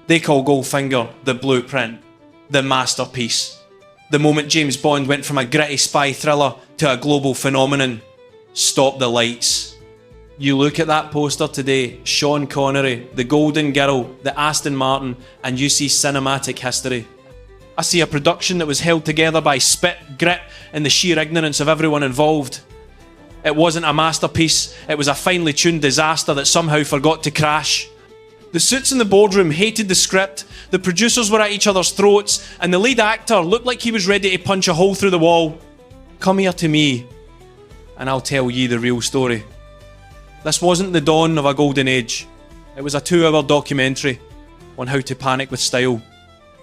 They call Goldfinger the blueprint, the masterpiece. The moment James Bond went from a gritty spy thriller to a global phenomenon. Stop the lights. You look at that poster today, Sean Connery, the Golden Girl, the Aston Martin, and you see cinematic history. I see a production that was held together by spit, grit, and the sheer ignorance of everyone involved. It wasn't a masterpiece, it was a finely tuned disaster that somehow forgot to crash. The suits in the boardroom hated the script, the producers were at each other's throats, and the lead actor looked like he was ready to punch a hole through the wall. Come here to me, and I'll tell ye the real story. This wasn't the dawn of a golden age. It was a 2-hour documentary on how to panic with style.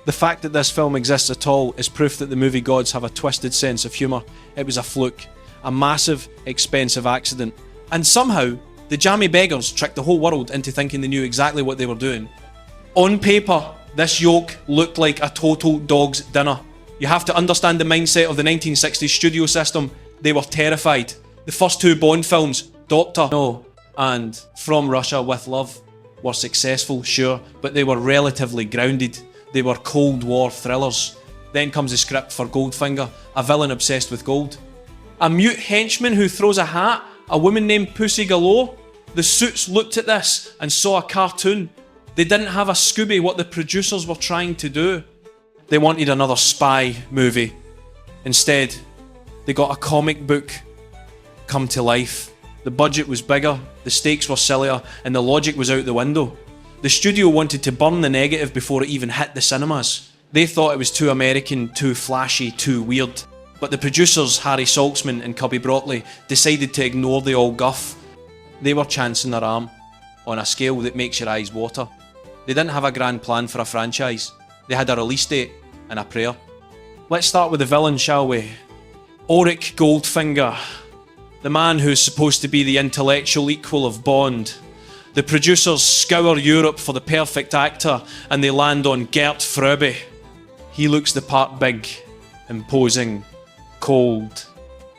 The fact that this film exists at all is proof that the movie gods have a twisted sense of humour. It was a fluke, a massive, expensive accident. And somehow, the jammy beggars tricked the whole world into thinking they knew exactly what they were doing. On paper, this yoke looked like a total dog's dinner. You have to understand the mindset of the 1960s studio system. They were terrified. The first 2 Bond films, Doctor No and From Russia with Love, were successful, sure, but they were relatively grounded. They were Cold War thrillers. Then comes the script for Goldfinger, a villain obsessed with gold. A mute henchman who throws a hat, a woman named Pussy Galore. The suits looked at this and saw a cartoon. They didn't have a Scooby what the producers were trying to do. They wanted another spy movie. Instead, they got a comic book come to life. The budget was bigger, the stakes were sillier, and the logic was out the window. The studio wanted to burn the negative before it even hit the cinemas. They thought it was too American, too flashy, too weird. But the producers, Harry Saltzman and Cubby Broccoli, decided to ignore the all guff. They were chancing their arm, on a scale that makes your eyes water. They didn't have a grand plan for a franchise. They had a release date and a prayer. Let's start with the villain, shall we? Auric Goldfinger, the man who's supposed to be the intellectual equal of Bond. The producers scour Europe for the perfect actor and they land on Gert Fröbe. He looks the part big, imposing, cold.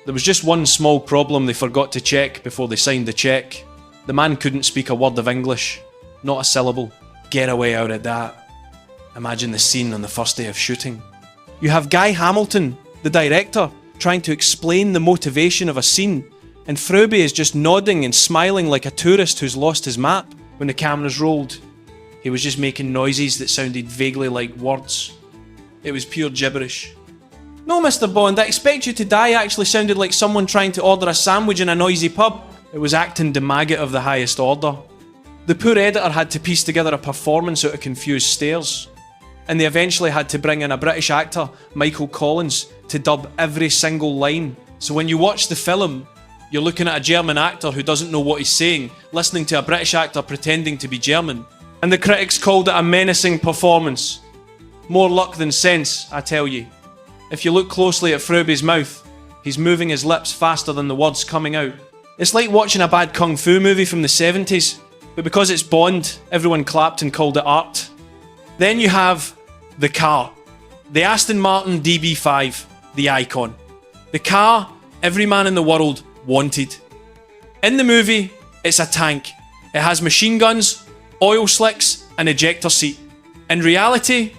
There was just one small problem they forgot to check before they signed the check. The man couldn't speak a word of English, not a syllable. Get away out of that. Imagine the scene on the first day of shooting. You have Guy Hamilton, the director, trying to explain the motivation of a scene, and Fröbe is just nodding and smiling like a tourist who's lost his map when the cameras rolled. He was just making noises that sounded vaguely like words. It was pure gibberish. No, Mr. Bond, I expect you to die actually sounded like someone trying to order a sandwich in a noisy pub. It was acting de maggot of the highest order. The poor editor had to piece together a performance out of confused stares. And they eventually had to bring in a British actor, Michael Collins, to dub every single line. So when you watch the film, you're looking at a German actor who doesn't know what he's saying, listening to a British actor pretending to be German. And the critics called it a menacing performance. More luck than sense, I tell you. If you look closely at Fröbe's mouth, he's moving his lips faster than the words coming out. It's like watching a bad kung fu movie from the 70s, but because it's Bond, everyone clapped and called it art. Then you have the car. The Aston Martin DB5, the icon. The car every man in the world wanted. In the movie, it's a tank. It has machine guns, oil slicks, and ejector seat. In reality,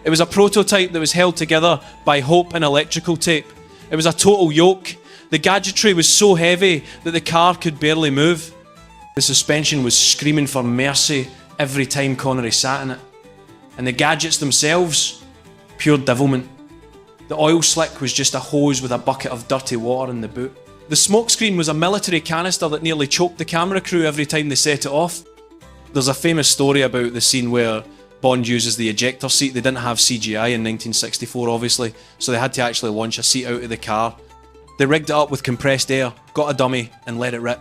it was a prototype that was held together by hope and electrical tape. It was a total yoke. The gadgetry was so heavy that the car could barely move. The suspension was screaming for mercy every time Connery sat in it. And the gadgets themselves, pure devilment. The oil slick was just a hose with a bucket of dirty water in the boot. The smokescreen was a military canister that nearly choked the camera crew every time they set it off. There's a famous story about the scene where Bond uses the ejector seat. They didn't have CGI in 1964, obviously, so they had to actually launch a seat out of the car. They rigged it up with compressed air, got a dummy, and let it rip.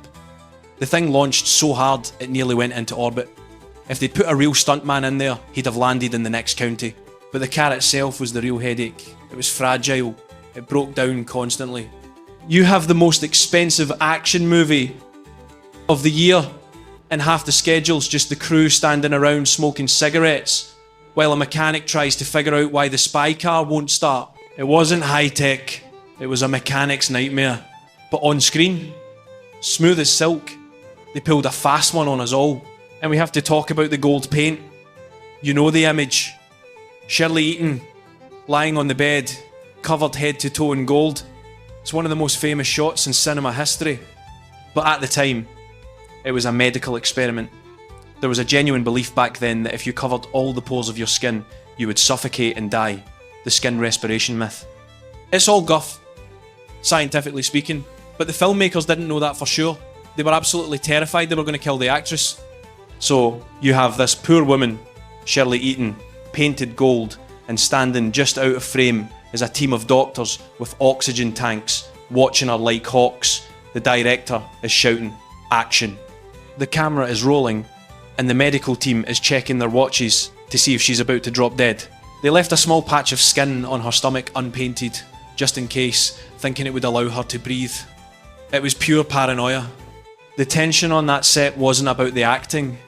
The thing launched so hard it nearly went into orbit. If they'd put a real stuntman in there, he'd have landed in the next county. But the car itself was the real headache. It was fragile. It broke down constantly. You have the most expensive action movie of the year, and half the schedule's just the crew standing around smoking cigarettes while a mechanic tries to figure out why the spy car won't start. It wasn't high tech. It was a mechanic's nightmare. But on screen, smooth as silk. They pulled a fast one on us all. And we have to talk about the gold paint. You know the image. Shirley Eaton, lying on the bed, covered head to toe in gold. It's one of the most famous shots in cinema history. But at the time, it was a medical experiment. There was a genuine belief back then that if you covered all the pores of your skin, you would suffocate and die. The skin respiration myth. It's all guff, scientifically speaking, but the filmmakers didn't know that for sure. They were absolutely terrified they were going to kill the actress. So you have this poor woman, Shirley Eaton, painted gold and standing just out of frame as a team of doctors with oxygen tanks watching her like hawks. The director is shouting, "Action." The camera is rolling and the medical team is checking their watches to see if she's about to drop dead. They left a small patch of skin on her stomach unpainted, just in case, thinking it would allow her to breathe. It was pure paranoia. The tension on that set wasn't about the acting.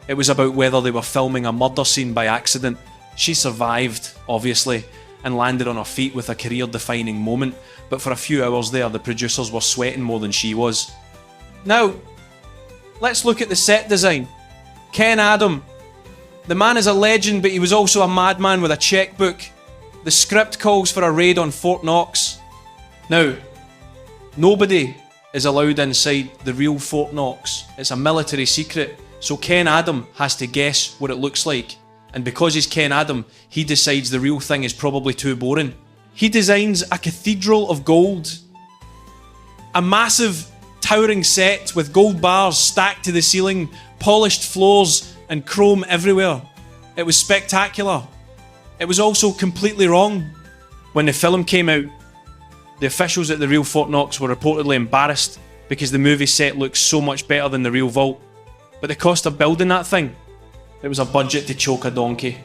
It was about whether they were filming a murder scene by accident. She survived, obviously, and landed on her feet with a career-defining moment, but for a few hours there, the producers were sweating more than she was. Now, let's look at the set design. Ken Adam. The man is a legend, but he was also a madman with a checkbook. The script calls for a raid on Fort Knox. Now, nobody is allowed inside the real Fort Knox. It's a military secret, so Ken Adam has to guess what it looks like. And because he's Ken Adam, he decides the real thing is probably too boring. He designs a cathedral of gold. A massive, towering set with gold bars stacked to the ceiling, polished floors, and chrome everywhere. It was spectacular. It was also completely wrong. When the film came out, the officials at the real Fort Knox were reportedly embarrassed because the movie set looked so much better than the real vault. But the cost of building that thing, it was a budget to choke a donkey.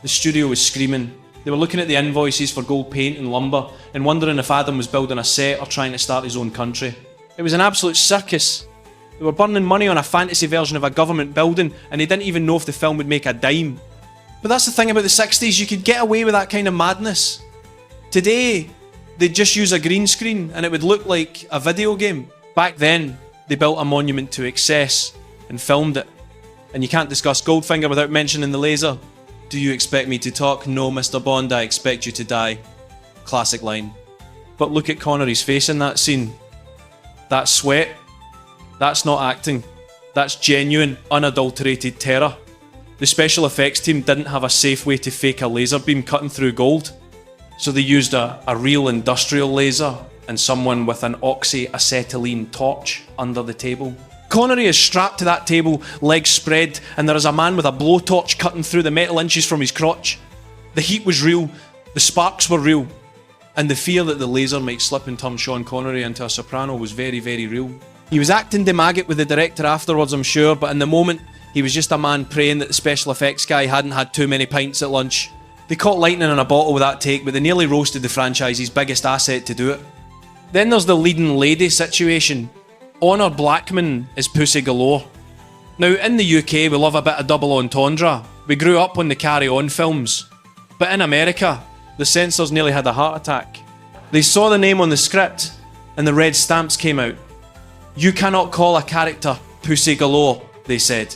The studio was screaming. They were looking at the invoices for gold paint and lumber and wondering if Adam was building a set or trying to start his own country. It was an absolute circus. They were burning money on a fantasy version of a government building and they didn't even know if the film would make a dime. But that's the thing about the 60s, you could get away with that kind of madness. Today, they'd just use a green screen and it would look like a video game. Back then, they built a monument to excess and filmed it. And you can't discuss Goldfinger without mentioning the laser. Do you expect me to talk? No, Mr. Bond, I expect you to die. Classic line. But look at Connery's face in that scene. That sweat. That's not acting. That's genuine, unadulterated terror. The special effects team didn't have a safe way to fake a laser beam cutting through gold. So they used a real industrial laser and someone with an oxyacetylene torch under the table. Connery is strapped to that table, legs spread, and there is a man with a blowtorch cutting through the metal inches from his crotch. The heat was real, the sparks were real, and the fear that the laser might slip and turn Sean Connery into a soprano was very, very real. He was acting de maggot with the director afterwards, I'm sure, but in the moment, he was just a man praying that the special effects guy hadn't had too many pints at lunch. They caught lightning in a bottle with that take, but they nearly roasted the franchise's biggest asset to do it. Then there's the leading lady situation. Honor Blackman is pussy galore. Now, in the UK, we love a bit of double entendre. We grew up on the Carry On films. But in America, the censors nearly had a heart attack. They saw the name on the script, and the red stamps came out. You cannot call a character pussy galore, they said.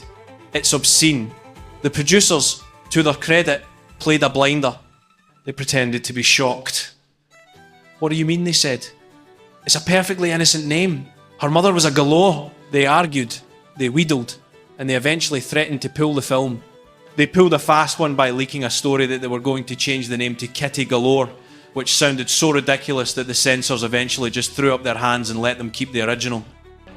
It's obscene. The producers, to their credit, played a blinder. They pretended to be shocked. What do you mean, they said? It's a perfectly innocent name. Her mother was a galore. They argued, they wheedled, and they eventually threatened to pull the film. They pulled a fast one by leaking a story that they were going to change the name to Kitty Galore, which sounded so ridiculous that the censors eventually just threw up their hands and let them keep the original.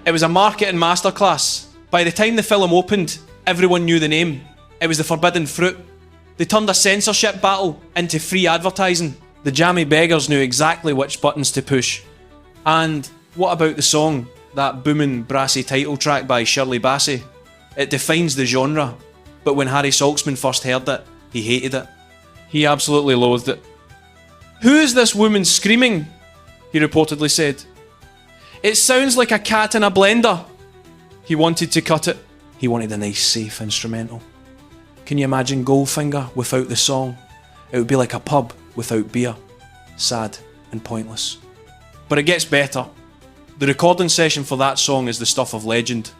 It was a marketing masterclass. By the time the film opened, everyone knew the name. It was the forbidden fruit. They turned a censorship battle into free advertising. The jammy beggars knew exactly which buttons to push. And what about the song, that booming brassy title track by Shirley Bassey? It defines the genre, but when Harry Saltzman first heard it, he hated it. He absolutely loathed it. "Who is this woman screaming?" he reportedly said. "It sounds like a cat in a blender." He wanted to cut it. He wanted a nice, safe instrumental. Can you imagine Goldfinger without the song? It would be like a pub without beer. Sad and pointless. But it gets better. The recording session for that song is the stuff of legend.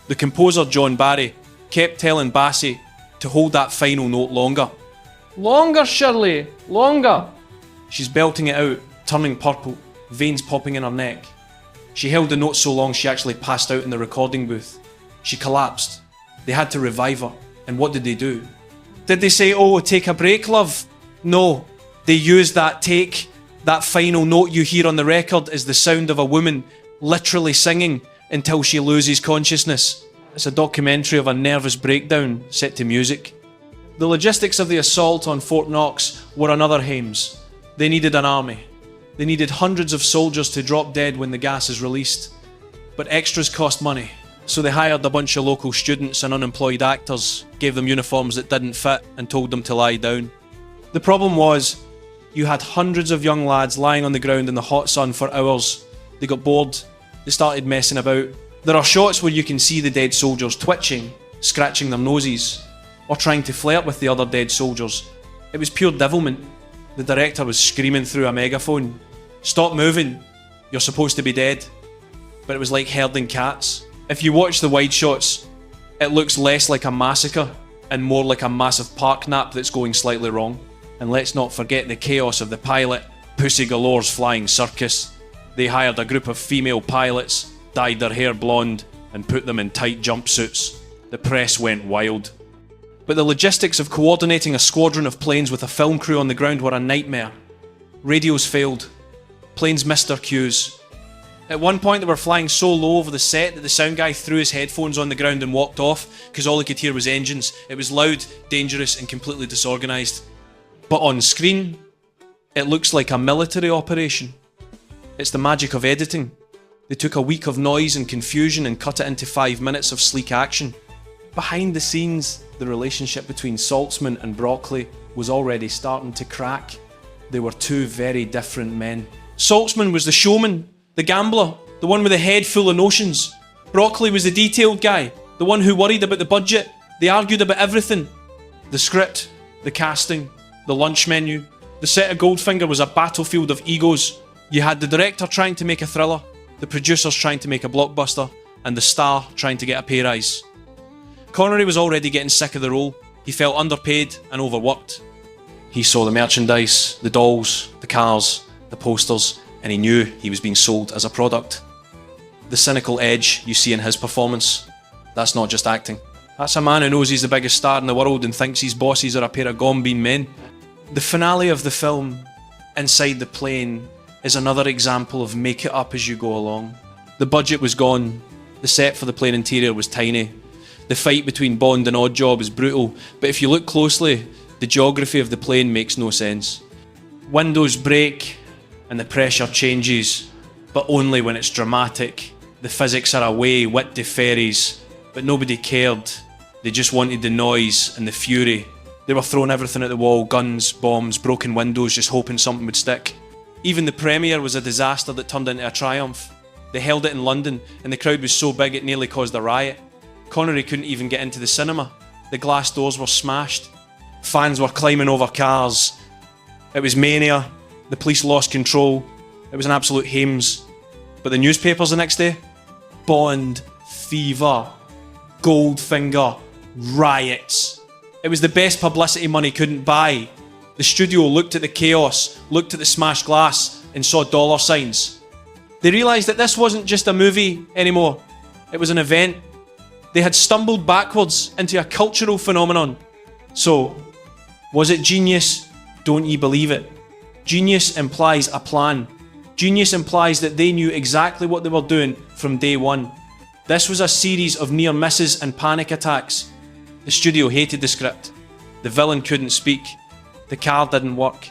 The composer, John Barry, kept telling Bassey, to hold that final note longer. Longer, Shirley, longer. She's belting it out, turning purple, veins popping in her neck. She held the note so long she actually passed out in the recording booth. She collapsed. They had to revive her, and what did they do? Did they say, "Oh, take a break, love"? No, they used that take, that final note you hear on the record as the sound of a woman literally singing until she loses consciousness. It's a documentary of a nervous breakdown set to music. The logistics of the assault on Fort Knox were another hames. They needed an army. They needed hundreds of soldiers to drop dead when the gas is released. But extras cost money, so they hired a bunch of local students and unemployed actors, gave them uniforms that didn't fit and told them to lie down. The problem was, you had hundreds of young lads lying on the ground in the hot sun for hours. They got bored. They started messing about. There are shots where you can see the dead soldiers twitching, scratching their noses, or trying to flirt with the other dead soldiers. It was pure devilment. The director was screaming through a megaphone, "Stop moving, you're supposed to be dead." But it was like herding cats. If you watch the wide shots, it looks less like a massacre and more like a massive park nap that's going slightly wrong. And let's not forget the chaos of the pilot, Pussy Galore's flying circus. They hired a group of female pilots, dyed their hair blonde, and put them in tight jumpsuits. The press went wild. But the logistics of coordinating a squadron of planes with a film crew on the ground were a nightmare. Radios failed. Planes missed their cues. At one point they were flying so low over the set that the sound guy threw his headphones on the ground and walked off because all he could hear was engines. It was loud, dangerous, and completely disorganised. But on screen, it looks like a military operation. It's the magic of editing. They took a week of noise and confusion and cut it into 5 minutes of sleek action. Behind the scenes, the relationship between Saltzman and Broccoli was already starting to crack. They were two very different men. Saltzman was the showman, the gambler, the one with the head full of notions. Broccoli was the detailed guy, the one who worried about the budget. They argued about everything. The script, the casting, the lunch menu. The set of Goldfinger was a battlefield of egos. You had the director trying to make a thriller, the producers trying to make a blockbuster, and the star trying to get a pay rise. Connery was already getting sick of the role. He felt underpaid and overworked. He saw the merchandise, the dolls, the cars, the posters, and he knew he was being sold as a product. The cynical edge you see in his performance, that's not just acting. That's a man who knows he's the biggest star in the world and thinks his bosses are a pair of gone-bean men. The finale of the film, Inside the Plane, is another example of make it up as you go along. The budget was gone. The set for the plane interior was tiny. The fight between Bond and Oddjob is brutal, but if you look closely, the geography of the plane makes no sense. Windows break and the pressure changes, but only when it's dramatic. The physics are away, wit de fairies, but nobody cared. They just wanted the noise and the fury. They were throwing everything at the wall, guns, bombs, broken windows, just hoping something would stick. Even the premiere was a disaster that turned into a triumph. They held it in London, and the crowd was so big it nearly caused a riot. Connery couldn't even get into the cinema. The glass doors were smashed. Fans were climbing over cars. It was mania. The police lost control. It was an absolute hames. But the newspapers the next day? Bond, fever, Goldfinger, riots. It was the best publicity money couldn't buy. The studio looked at the chaos, looked at the smashed glass, and saw dollar signs. They realised that this wasn't just a movie anymore. It was an event. They had stumbled backwards into a cultural phenomenon. So, was it genius? Don't ye believe it? Genius implies a plan. Genius implies that they knew exactly what they were doing from day one. This was a series of near misses and panic attacks. The studio hated the script. The villain couldn't speak. The car didn't work.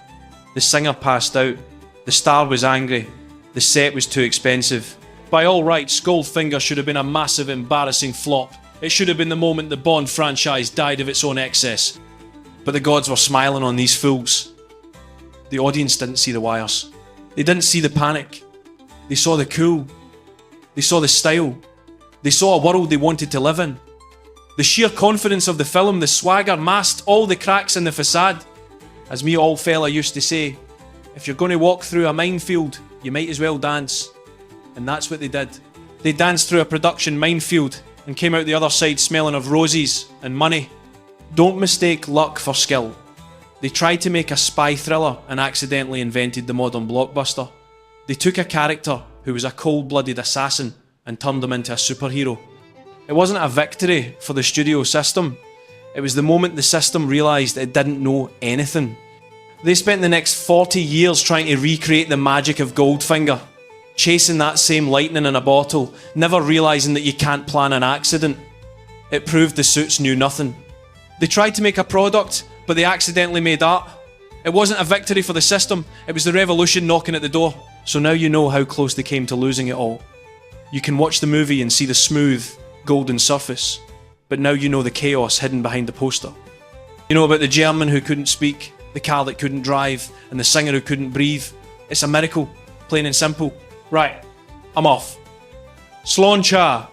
The singer passed out. The star was angry. The set was too expensive. By all rights, Goldfinger should have been a massive, embarrassing flop. It should have been the moment the Bond franchise died of its own excess. But the gods were smiling on these fools. The audience didn't see the wires. They didn't see the panic. They saw the cool. They saw the style. They saw a world they wanted to live in. The sheer confidence of the film, the swagger, masked all the cracks in the facade. As me old fella used to say, if you're going to walk through a minefield, you might as well dance. And that's what they did. They danced through a production minefield and came out the other side smelling of roses and money. Don't mistake luck for skill. They tried to make a spy thriller and accidentally invented the modern blockbuster. They took a character who was a cold-blooded assassin and turned him into a superhero. It wasn't a victory for the studio system. It was the moment the system realised it didn't know anything. They spent the next 40 years trying to recreate the magic of Goldfinger, chasing that same lightning in a bottle, never realising that you can't plan an accident. It proved the suits knew nothing. They tried to make a product, but they accidentally made art. It wasn't a victory for the system, it was the revolution knocking at the door. So now you know how close they came to losing it all. You can watch the movie and see the smooth, golden surface, but now you know the chaos hidden behind the poster. You know about the German who couldn't speak, the car that couldn't drive, and the singer who couldn't breathe. It's a miracle, plain and simple. Right, I'm off. Slán cha.